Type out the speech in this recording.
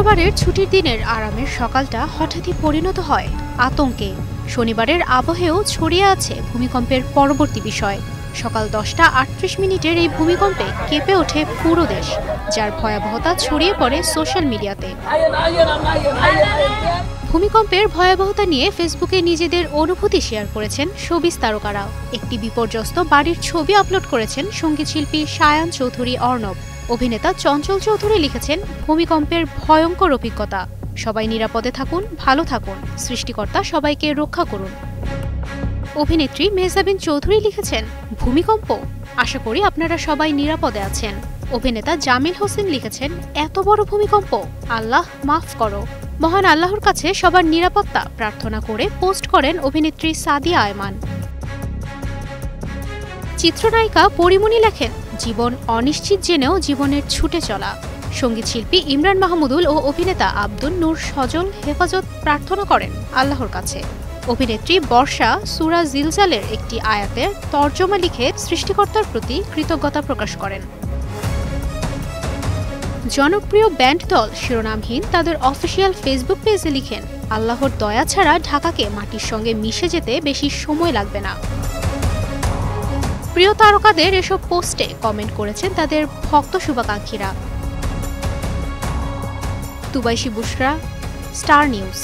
শুক্রবারের ছুটির দিনের আরামের সকালটা হঠাৎই পরিণত হয় আতঙ্কে। শনিবারের আবহেও ছড়িয়ে আছে ভূমিকম্পের পরবর্তী বিষয়। সকাল 10:38 এই ভূমিকম্পে কেঁপে ওঠে পুরো দেশ, যার ভয়াবহতা ছড়িয়ে পড়ে সোশ্যাল মিডিয়াতে। ভূমিকম্পের ভয়াবহতা নিয়ে ফেসবুকে নিজেদের অনুভূতি শেয়ার করেছেন শোবিজ তারকারা। একটি বিপর্যস্ত বাড়ির ছবি আপলোড করেছেন সঙ্গীতশিল্পী সায়ান চৌধুরী অর্ণব। অভিনেতা চঞ্চল চৌধুরী লিখেছেন, ভূমিকম্পের ভয়ঙ্কর অভিজ্ঞতা। সবাই নিরাপদে থাকুন, ভালো থাকুন, সৃষ্টিকর্তা সবাইকে রক্ষা করুন। অভিনেত্রী মেহজাবিন চৌধুরী লিখেছেন, ভূমিকম্প, আশা করি আপনারা সবাই নিরাপদে আছেন। অভিনেতা জামিল হোসেন লিখেছেন, এত বড় ভূমিকম্প, আল্লাহ মাফ করো। মহান আল্লাহর কাছে সবার নিরাপত্তা প্রার্থনা করে পোস্ট করেন অভিনেত্রী সাদিয়া আয়মান। চিত্রনায়িকা পরিমণি লেখেন, জীবন অনিশ্চিত জেনেও জীবনের ছুটে চলা। সঙ্গীতশিল্পী ইমরান মাহমুদুল ও অভিনেতা আব্দুল নূর সজল হেফাজত প্রার্থনা করেন আল্লাহর কাছে। অভিনেত্রী বর্ষা সূরা জিলজালের একটি আয়াতের তর্জমা লিখে সৃষ্টিকর্তার প্রতি কৃতজ্ঞতা প্রকাশ করেন। জনপ্রিয় ব্যান্ড দল শিরোনামহীন তাদের অফিসিয়াল ফেসবুক পেজে লিখেন, আল্লাহর দয়া ছাড়া ঢাকাকে মাটির সঙ্গে মিশে যেতে বেশি সময় লাগবে না। প্রিয় তারকাদের এসব পোস্টে কমেন্ট করেছেন তাদের ভক্ত শুভাকাঙ্ক্ষীরা। তুবাইশি বুশরা, স্টার নিউজ।